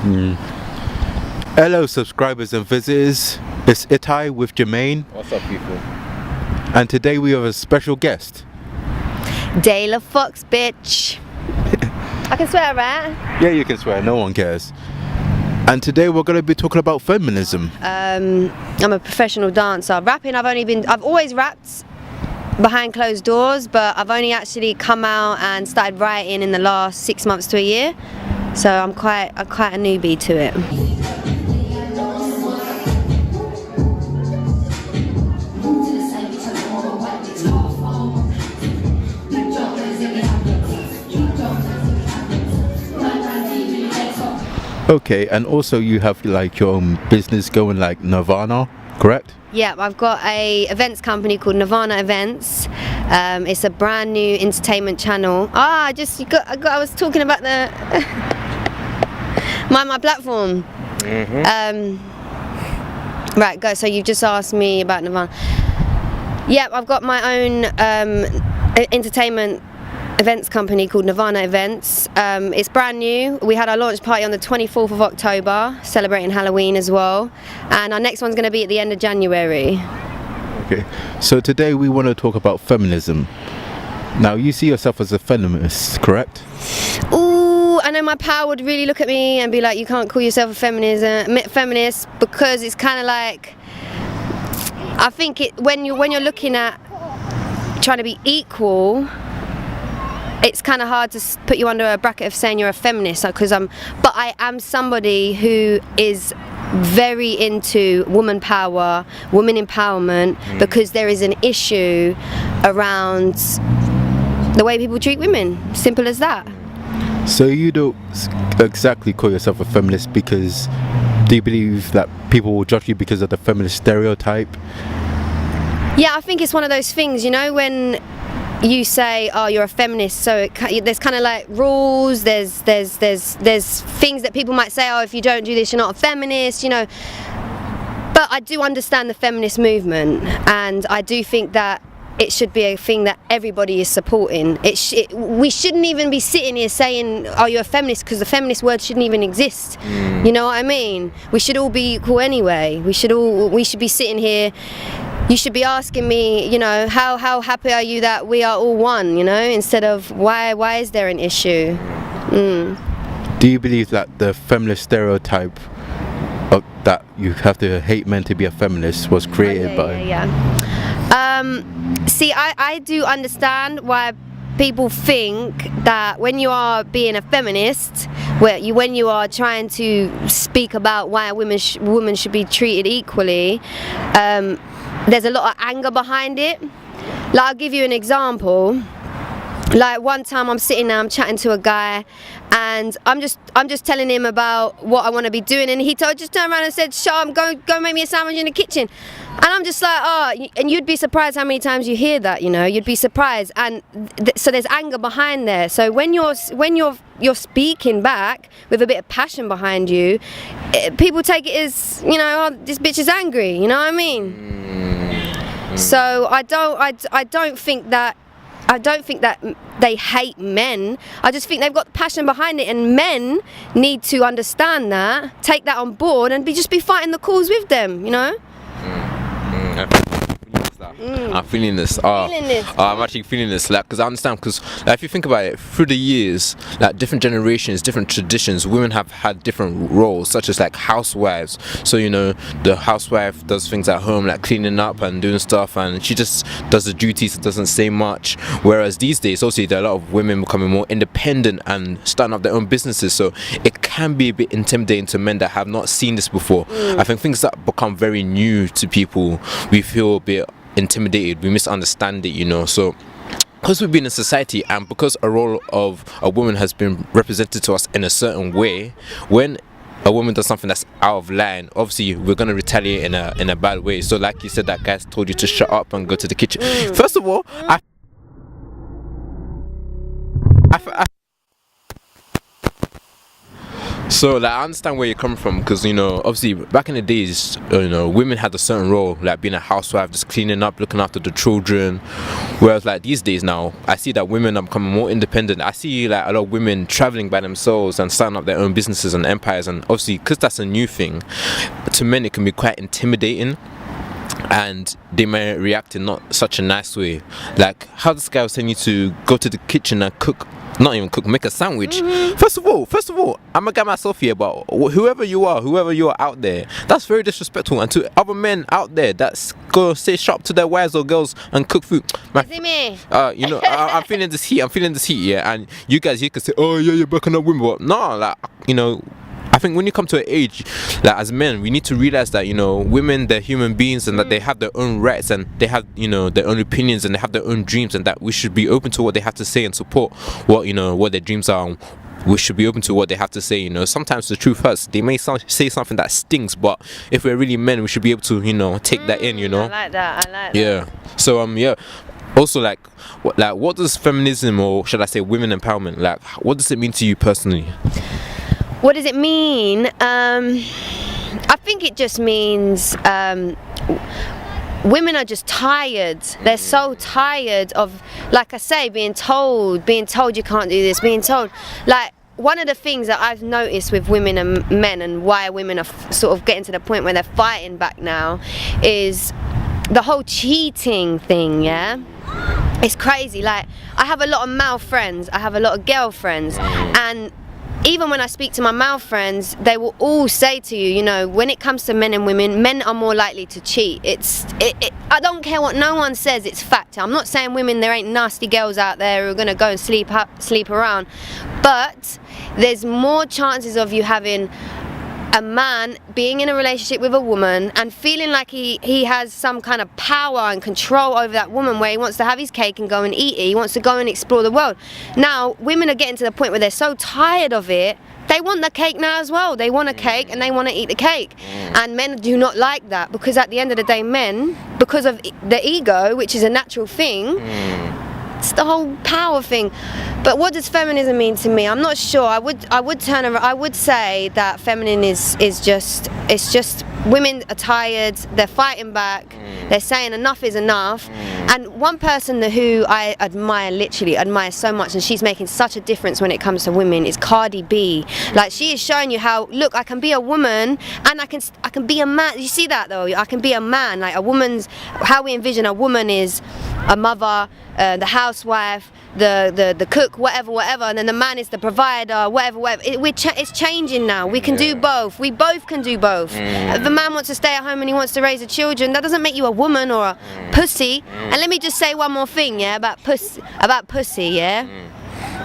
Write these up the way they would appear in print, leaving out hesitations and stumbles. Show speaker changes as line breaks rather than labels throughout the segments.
Hello subscribers and visitors, it's Itai with Jermaine.
What's up, people?
And today we have a special guest.
Dayla Fox, bitch. I can swear, right?
Yeah, you can swear, no one cares. And today we're going to be talking about feminism.
I'm a professional dancer. Rapping, I've always rapped behind closed doors, but I've only actually come out and started writing in the last 6 months to a year. So I'm quite a newbie to it.
Okay, and also you have like your own business going, like Nirvana, correct?
Yeah, I've got a events company called Nirvana Events. It's a brand new entertainment channel. I was talking about the my platform. Right, go. So you've just asked me about Nirvana. Yeah, I've got my own entertainment events company called Nirvana Events. It's brand new. We had our launch party on the 24th of October, celebrating Halloween as well. And our next one's going to be at the end of January.
Okay, so today we want to talk about feminism. Now, you see yourself as a feminist, correct?
Ooh, I know my pal would really look at me and be like, you can't call yourself a feminist, because it's kind of like, I think when you're looking at trying to be equal, it's kind of hard to put you under a bracket of saying you're a feminist, but I am somebody who is very into woman power, woman empowerment, because there is an issue around the way people treat women. Simple as that.
So you don't exactly call yourself a feminist because, do you believe that people will judge you because of the feminist stereotype?
Yeah, I think it's one of those things, you know, when you say, oh, you're a feminist, so there's kind of like rules, there's things that people might say, oh, if you don't do this, you're not a feminist, you know. But I do understand the feminist movement, and I do think that it should be a thing that everybody is supporting. We shouldn't even be sitting here saying, oh, you're a feminist, because the feminist word shouldn't even exist. You know what I mean? We should all be equal anyway. We should be sitting here. You should be asking me, you know, how happy are you that we are all one, you know, instead of why is there an issue?
Do you believe that the feminist stereotype that you have to hate men to be a feminist was created by?
See, I do understand why people think that when you are being a feminist, when you are trying to speak about why women should be treated equally, there's a lot of anger behind it. Like, I'll give you an example. Like, one time I'm sitting there, I'm chatting to a guy, and I'm just telling him about what I want to be doing, and he just turned around and said, "Shut up, go make me a sandwich in the kitchen." And I'm just like, oh, and you'd be surprised how many times you hear that, you know, you'd be surprised. And so there's anger behind there. So when you're speaking back with a bit of passion behind you, people take it as, you know, oh, this bitch is angry, you know what I mean? So I don't think that they hate men. I just think they've got passion behind it, and men need to understand that, take that on board, and just be fighting the cause with them, you know?
I'm feeling this. I'm actually feeling this, like, because I understand, because like, if you think about it, through the years, like different generations, different traditions, women have had different roles, such as like housewives. So, you know, the housewife does things at home, like cleaning up and doing stuff, and she just does the duties, doesn't say much. Whereas these days, obviously, there are a lot of women becoming more independent and starting up their own businesses. So it can be a bit intimidating to men that have not seen this before. I think things that become very new to people, we feel a bit intimidated, we misunderstand it, you know. So because we've been in society, and because a role of a woman has been represented to us in a certain way, when a woman does something that's out of line, obviously we're going to retaliate in a bad way. So like you said, that guy told you to shut up and go to the kitchen. First of all, So like, I understand where you're coming from, because obviously back in the days, women had a certain role, like being a housewife, just cleaning up, looking after the children. Whereas like these days now, I see that women are becoming more independent. I see like a lot of women traveling by themselves and starting up their own businesses and empires. And obviously, because that's a new thing, to men it can be quite intimidating, and they may react in not such a nice way. Like how this guy was telling you to go to the kitchen and cook. Not even cook, make a sandwich. First of all, I'm gonna get myself here, but whoever you are out there, that's very disrespectful. And to other men out there that's go stay sharp to their wives or girls and cook food.
Me?
I'm feeling this heat, yeah. And you guys here can say, oh yeah, you're backing up women, but no, like, I think when you come to an age, like as men, we need to realize that women, they're human beings, and that they have their own rights, and they have their own opinions, and they have their own dreams, and that we should be open to what they have to say and support what their dreams are. And we should be open to what they have to say. Sometimes the truth hurts. They may say something that stings, but if we're really men, we should be able to take that in.
I like that.
Yeah. So yeah. Also, like what does feminism, or should I say women empowerment, like what does it mean to you personally?
What does it mean? I think it just means women are just tired. They're so tired of, like I say, being told you can't do this, being told. Like, one of the things that I've noticed with women and men, and why women are sort of getting to the point where they're fighting back now, is the whole cheating thing, yeah? It's crazy. Like, I have a lot of male friends, I have a lot of girlfriends, and even when I speak to my male friends, they will all say to you, when it comes to men and women, men are more likely to cheat. I don't care what no one says, it's fact. I'm not saying women, there ain't nasty girls out there who are going to go and sleep around. But there's more chances of you having a man being in a relationship with a woman and feeling like he has some kind of power and control over that woman, where he wants to have his cake and go and eat it. He wants to go and explore the world. Now, women are getting to the point where they're so tired of it, they want the cake now as well. They want a cake and they want to eat the cake. And men do not like that, because at the end of the day, men, because of the ego, which is a natural thing, it's the whole power thing. But what does feminism mean to me? I'm not sure. I would say that feminism is just women are tired, they're fighting back, they're saying enough is enough. And one person who I literally admire so much, and she's making such a difference when it comes to women, is Cardi B. Like, she is showing you how, look, I can be a woman and I can be a man. You see that though? I can be a man. Like, how we envision a woman is a mother, the housewife, the cook, whatever, and then the man is the provider, whatever. It's changing now. We can do both. We both can do both. If the man wants to stay at home and he wants to raise the children, that doesn't make you a woman or a pussy. And let me just say one more thing, yeah, about pussy, yeah.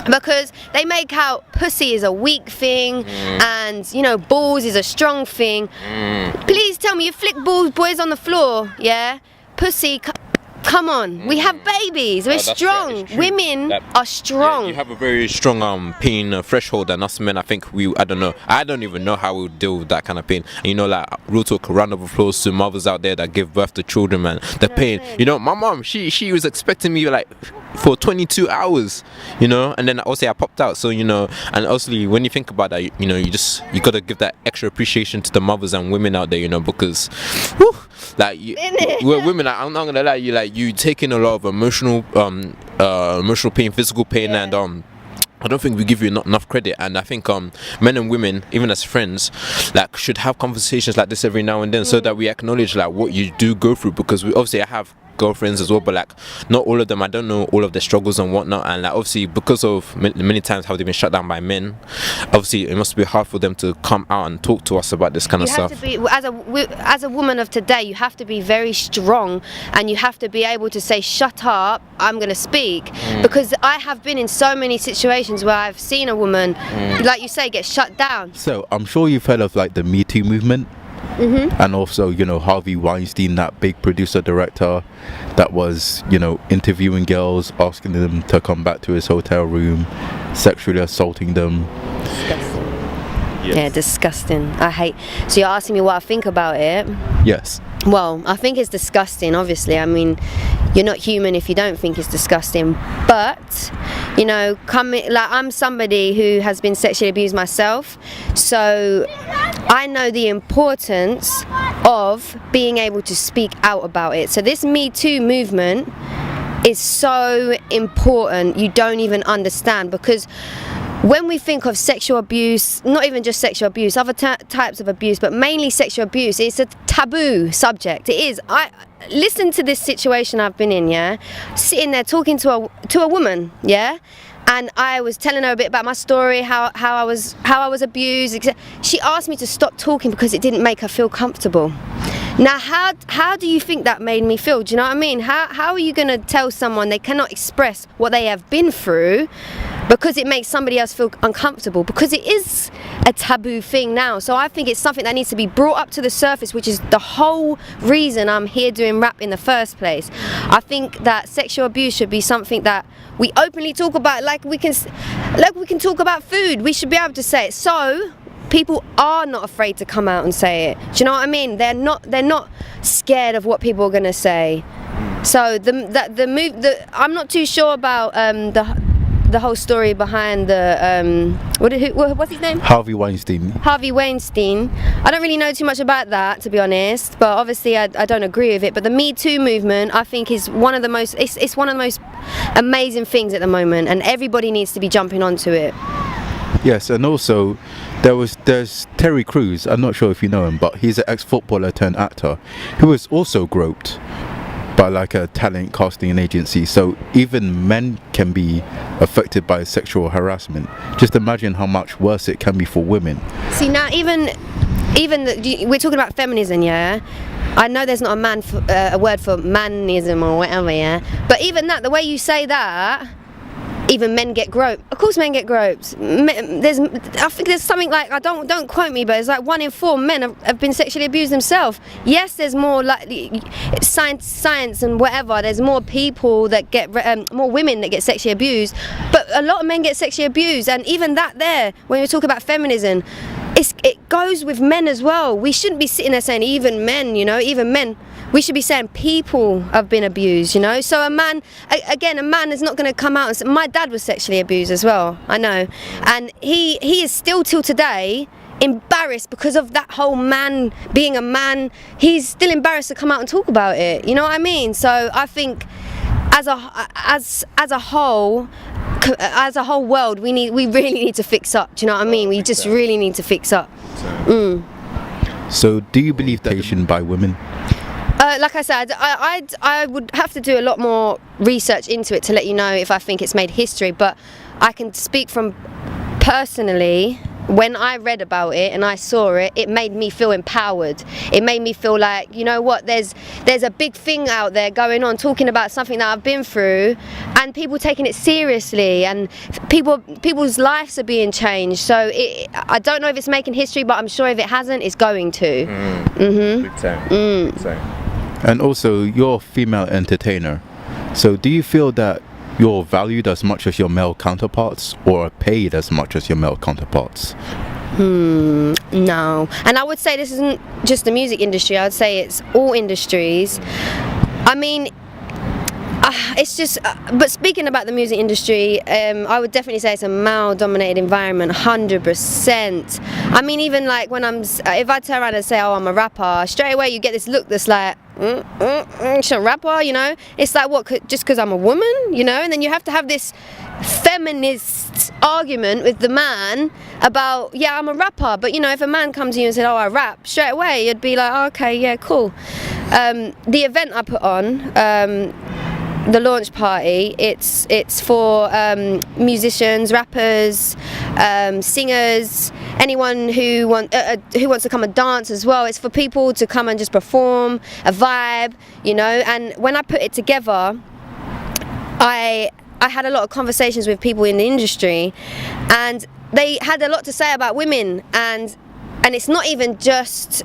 Because they make out pussy is a weak thing, and balls is a strong thing. Please tell me, you flick balls, boys, on the floor, yeah? Pussy. Come on, we have babies. We're strong. Women are strong.
Yeah, you have a very strong pain threshold, and us men, I think I don't even know how we would deal with that kind of pain. And, like, real talk, a round of applause to mothers out there that give birth to children, man. The pain. My mom, she was expecting me like for 22 hours, and then also I popped out. So and also when you think about that, you gotta give that extra appreciation to the mothers and women out there, because whew, like women, I'm not gonna lie, you take in a lot of emotional pain, physical pain, and I don't think we give you enough credit. And I think men and women, even as friends, like, should have conversations like this every now and then, so that we acknowledge like what you do go through, because I have girlfriends as well, but like not all of them. I don't know all of their struggles and whatnot, and like obviously because of many times how they've been shut down by men, obviously it must be hard for them to come out and talk to us about this kind of stuff.
You have to be, as a woman of today, you have to be very strong, and you have to be able to say, shut up, I'm going to speak. Because I have been in so many situations where I've seen a woman, like you say, get shut down.
So I'm sure you've heard of like the Me Too movement. And also, Harvey Weinstein, that big producer director that was, interviewing girls, asking them to come back to his hotel room, sexually assaulting them.
Yes.
Yeah, disgusting. So you're asking me what I think about it?
Yes.
Well, I think it's disgusting, obviously. I mean, you're not human if you don't think it's disgusting. But, you know, I'm somebody who has been sexually abused myself, so I know the importance of being able to speak out about it. So this Me Too movement is so important, you don't even understand, because when we think of sexual abuse, not even just sexual abuse, other types of abuse, but mainly sexual abuse, it's a taboo subject. It is. Listen to this situation I've been in, yeah? Sitting there talking to a woman, yeah? And I was telling her a bit about my story, how I was abused, etc. She asked me to stop talking because it didn't make her feel comfortable. Now, how do you think that made me feel? Do you know what I mean? How are you going to tell someone they cannot express what they have been through because it makes somebody else feel uncomfortable? Because it is a taboo thing now. So I think it's something that needs to be brought up to the surface, which is the whole reason I'm here doing rap in the first place. I think that sexual abuse should be something that we openly talk about, like we can talk about food. We should be able to say it. So people are not afraid to come out and say it. Do you know what I mean? They're not scared of what people are going to say. So I'm not too sure about the whole story behind the what's his name?
Harvey Weinstein.
Harvey Weinstein. I don't really know too much about that, to be honest, but obviously I don't agree with it. But the Me Too movement, I think, is one of the most it's one of the most amazing things at the moment, and everybody needs to be jumping onto it.
Yes, and also there's Terry Crews. I'm not sure if you know him, but he's an ex-footballer turned actor who was also groped by like a talent casting agency. So even men can be affected by sexual harassment. Just imagine how much worse it can be for women.
See, now we're talking about feminism, yeah? I know there's not a word for manism or whatever, yeah? But even that, the way you say that, even men get groped. Of course men get groped. I think there's something like, don't quote me, but it's like 1 in 4 men have been sexually abused themselves. Yes, there's more likely science and whatever. There's more people that get more women that get sexually abused, but a lot of men get sexually abused. And even that, there, when we talk about feminism, it goes with men as well. We shouldn't be sitting there saying even men, you know, even men. We should be saying people have been abused, you know. So a man is not going to come out and say, my dad was sexually abused as well, I know. And he is still till today embarrassed because of that whole man being a man. He's still embarrassed to come out and talk about it, you know what I mean? So I think as a whole world, we really need to fix up, do you know what I mean? We just really need to fix up.
So do you believe that by women?
Like I said, I would have to do a lot more research into it to let you know if I think it's made history, but I can speak from personally. When I read about it and I saw it, it made me feel empowered. It made me feel like, you know what, there's a big thing out there going on, talking about something that I've been through, and people taking it seriously, and people's lives are being changed. So I don't know if it's making history, but I'm sure if it hasn't, it's going to.
Big time. Big time.
And also, you're a female entertainer. So do you feel that you're valued as much as your male counterparts, or paid as much as your male counterparts?
No. And I would say this isn't just the music industry, I would say it's all industries. I mean, it's just, but speaking about the music industry, I would definitely say it's a male-dominated environment, 100%. I mean, even like when if I turn around and say, oh, I'm a rapper, straight away you get this look that's like, she's a rapper, you know? It's like, what, just because I'm a woman, you know? And then you have to have this feminist argument with the man about, yeah, I'm a rapper, but you know, if a man comes to you and said, oh, I rap, straight away you'd be like, oh, okay, yeah, cool. The event I put on, the launch party, it's for musicians, rappers, singers, anyone who wants to come and dance as well. It's for people to come and just perform, a vibe, you know. And when I put it together, I had a lot of conversations with people in the industry, and they had a lot to say about women, and it's not even just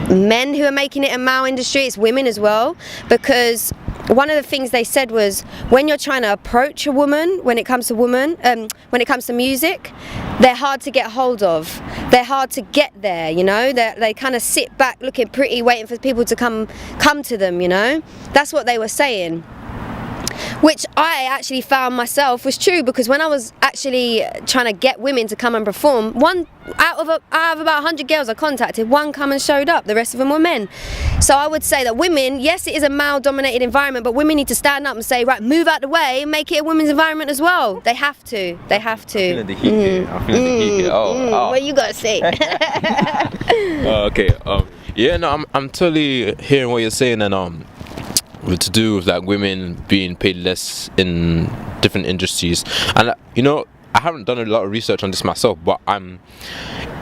men who are making it a male industry, it's women as well, because one of the things they said was, when you're trying to approach a woman, when it comes to music, they're hard to get hold of. They're hard to get there, you know. They kind of sit back looking pretty, waiting for people to come to them, you know. That's what they were saying, which I actually found myself was true, because when I was actually trying to get women to come and perform, one out of about 100 girls I contacted, one come and showed up, the rest of them were men. So I would say that women, yes, it is a male dominated environment, but women need to stand up and say, right, move out the way and make it a women's environment as well. They have to. I'm feeling the heat here.
Oh.
What you gotta say?
Okay. Yeah, no, I'm totally hearing what you're saying, and to do with like women being paid less in different industries. And you know, I haven't done a lot of research on this myself, but I'm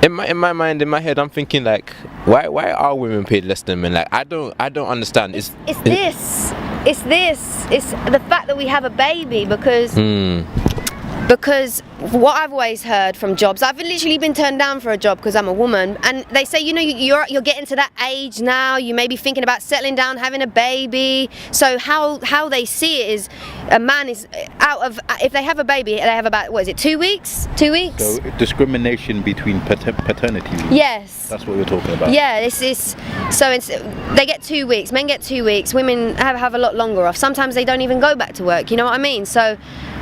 in my mind, in my head, I'm thinking like, why are women paid less than men? Like, I don't understand. It's the fact that we have a baby, because what I've always heard from jobs, I've literally been turned down for a job because I'm a woman, and they say, you know, you're getting to that age now, you may be thinking about settling down, having a baby. So how they see it is, a man is if they have a baby, they have about, what is it, 2 weeks? 2 weeks?
So discrimination between paternity leave.
Yes.
That's what we're talking about.
Yeah, they get 2 weeks, men get 2 weeks, women have a lot longer off. Sometimes they don't even go back to work, you know what I mean? So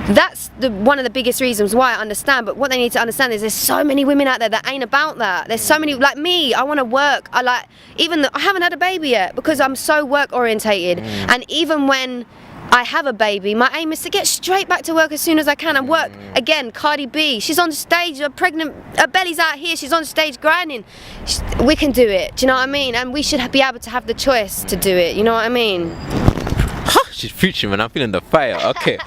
that's one of the biggest reasons why I understand. But what they need to understand is there's so many women out there that ain't about that. There's so many, like me, I want to work. I haven't had a baby yet because I'm so work orientated. And even when I have a baby, my aim is to get straight back to work as soon as I can and work. Again, Cardi B, she's on stage, pregnant, her belly's out here, she's on stage grinding. We can do it, do you know what I mean? And we should be able to have the choice to do it, you know what I mean?
She's preaching, man. I'm feeling the fire. Okay.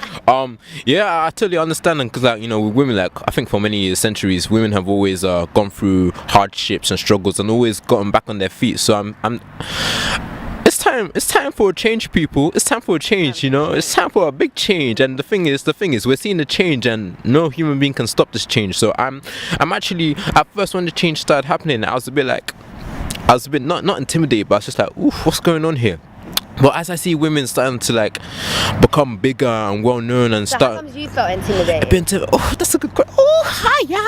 Yeah, I totally understand, because like, you know, with women, like, I think for many centuries, women have always gone through hardships and struggles and always gotten back on their feet. So it's time for a change, people. It's time for a change, you know. It's time for a big change. And the thing is, we're seeing the change, and no human being can stop this change. So I'm actually, at first when the change started happening, I was a bit not intimidated, but I was just like, oof, what's going on here? But as I see women starting to like become bigger and well known and
so how comes you felt intimidated?
Oh, that's a good question. Oh, hiya.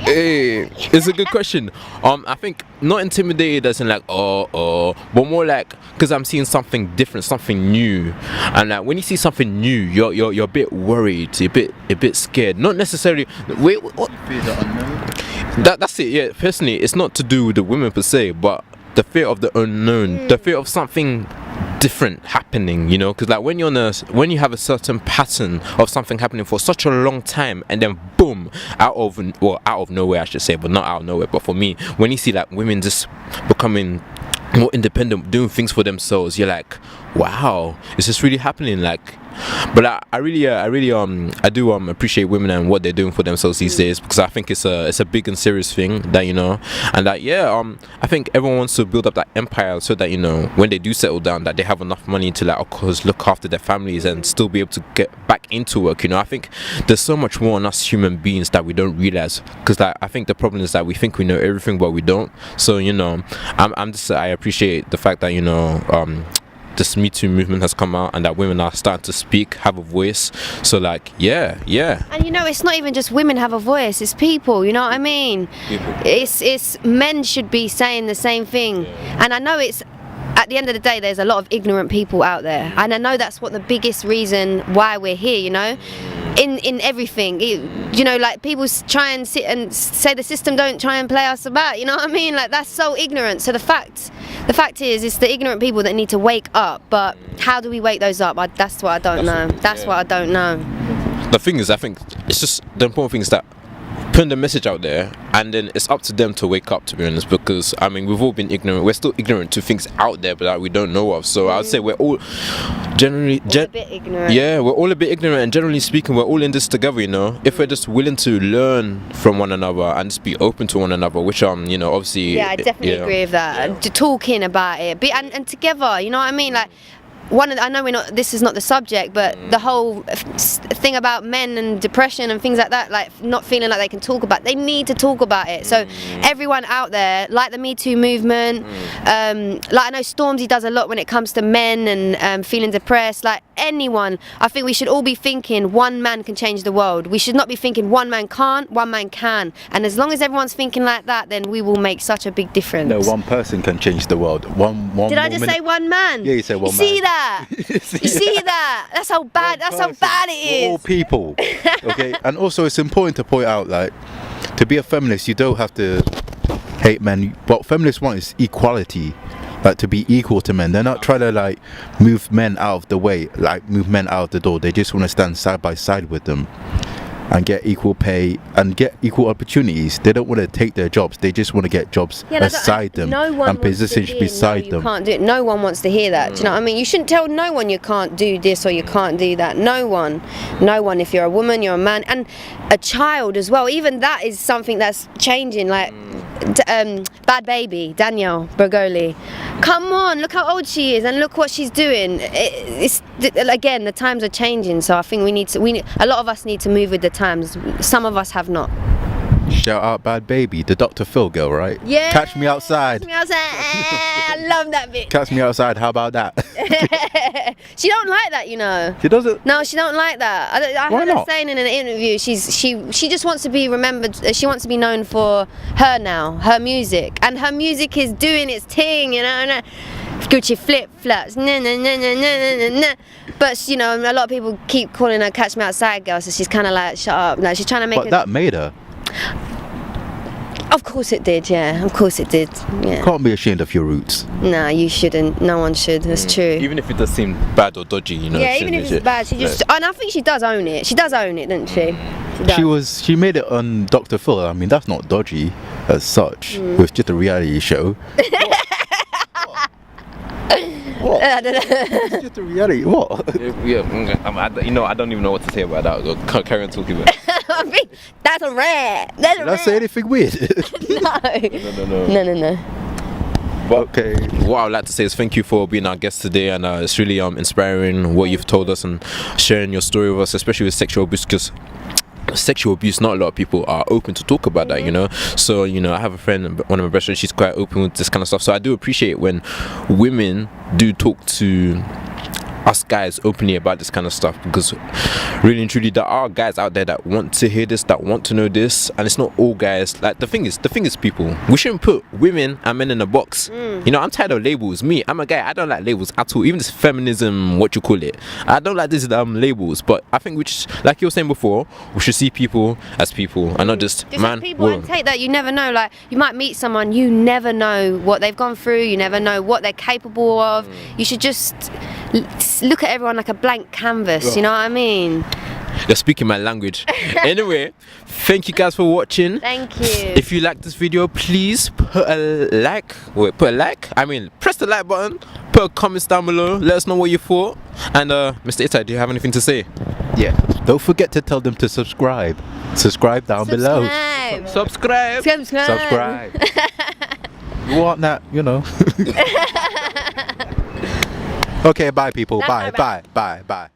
Hey, it's a good question. I think not intimidated as in like but more like because I'm seeing something different, something new, and like when you see something new, you're a bit worried, you're a bit scared. Not necessarily. Wait, what?
Fear the unknown.
That's it. Yeah, personally, it's not to do with the women per se, but the fear of the unknown, the fear of something different happening, you know, because like when you have a certain pattern of something happening for such a long time, and then boom, out of nowhere, I should say, but not out of nowhere, but for me, when you see like women just becoming more independent, doing things for themselves, you're like, wow, is this really happening? Like, but I do appreciate women and what they're doing for themselves these days, because I think it's a big and serious thing that, you know, and that I think everyone wants to build up that empire so that, you know, when they do settle down, that they have enough money to like, of course, look after their families and still be able to get back into work, you know. I think there's so much more on us human beings that we don't realize, because like, I think the problem is that we think we know everything but we don't. So, you know, I appreciate the fact that, you know, this Me Too movement has come out and that women are starting to speak, have a voice. So like, yeah.
And you know, it's not even just women have a voice, it's people, you know what I mean? It's men should be saying the same thing. And I know it's, at the end of the day, there's a lot of ignorant people out there, and I know that's what the biggest reason why we're here, you know, in everything. You know, like people try and sit and say the system don't try and play us about, you know what I mean? Like, that's so ignorant. So the fact is, it's the ignorant people that need to wake up. But how do we wake those up? That's what I don't know. That's what I don't know.
The thing is, I think it's just the important thing is that putting the message out there, and then it's up to them to wake up, to be honest, because I mean, we've all been ignorant. We're still ignorant to things out there but that we don't know of. So I would say we're all generally
a bit ignorant.
Yeah, we're all a bit ignorant, and generally speaking, we're all in this together, you know. If we're just willing to learn from one another and just be open to one another, which you know, obviously.
Yeah, I definitely agree with that. Talking about it, and together, you know what I mean? Like, I know this is not the subject, but the whole thing about men and depression and things like that, like not feeling like they can talk about, they need to talk about it. So everyone out there, like the Me Too movement, like I know Stormzy does a lot when it comes to men and feeling depressed. Like anyone, I think we should all be thinking one man can change the world. We should not be thinking one man can't, one man can. And as long as everyone's thinking like that, then we will make such a big difference.
No, one person can change the world. One.
Did I just say one man?
Yeah, you said one man.
See that? You see that? That's how bad. That's how bad it is.
All people. Okay, and also it's important to point out, like, to be a feminist, you don't have to hate men. What feminists want is equality, like to be equal to men. They're not trying to like move men out of the way, like move men out of the door. They just want to stand side by side with them and get equal pay and get equal opportunities. They don't want to take their jobs. They just want to get jobs beside them and positions beside them.
You can't do it. No one wants to hear that. Do you know what I mean? You shouldn't tell no one you can't do this or you can't do that. No one. If you're a woman, you're a man, and a child as well. Even that is something that's changing. Like Bad Baby, Danielle Bergoli. Come on, look how old she is and look what she's doing. Again, the times are changing, so I think a lot of us need to move with the times. Some of us have not.
Shout out Bad Baby, the Dr. Phil girl, right?
Yeah.
Catch me outside.
Catch me outside. I love that bit.
Catch me outside. How about that?
She don't like that, you know.
She doesn't.
No, she don't like that. I heard her saying in an interview, she just wants to be remembered. She wants to be known for her music, and her music is doing its thing, you know. Gucci flip flops, but you know, a lot of people keep calling her "Catch Me Outside" girl, so she's kind of like, shut up. Like she's trying to make.
But that made her.
Of course it did, yeah. Of course it did. Yeah.
Can't be ashamed of your roots.
Nah, you shouldn't. No one should. That's true.
Even if it does seem bad or dodgy, you know.
Yeah, even if it's bad, and I think she does own it. She does own it, doesn't she?
She made it on Dr. Phil. I mean, that's not dodgy as such. It was just a reality show. What?
I don't know.
It's just a reality. What?
Yeah, I don't even know what to say about that. Carry on talking about it.
I think that's a rare.
Did I say anything weird?
No.
But okay, what I would like to say is thank you for being our guest today, and it's really inspiring what you've told us and sharing your story with us, especially with sexual abuse, because sexual abuse, not a lot of people are open to talk about that, you know. So, you know, I have a friend, one of my best friends, she's quite open with this kind of stuff. So I do appreciate when women do talk to us guys openly about this kind of stuff, because really and truly there are guys out there that want to hear this, that want to know this, and it's not all guys. Like the thing is people, we shouldn't put women and men in a box. You know, I'm tired of labels. Me, I'm a guy, I don't like labels at all. Even this feminism, what you call it, I don't like these labels. But I think we just, like you were saying before, we should see people as people and not just man,
people, and take that. You never know, like you might meet someone, you never know what they've gone through, you never know what they're capable of. You should just look at everyone like a blank canvas, you know what I mean?
You're speaking my language. Anyway, thank you guys for watching.
Thank you.
If you like this video, please press the like button, put a comment down below, let us know what you thought. And Mr. Itai, do you have anything to say?
Yeah, don't forget to tell them to subscribe down below.
Subscribe.
You want that, you know. Okay, bye people. Bye.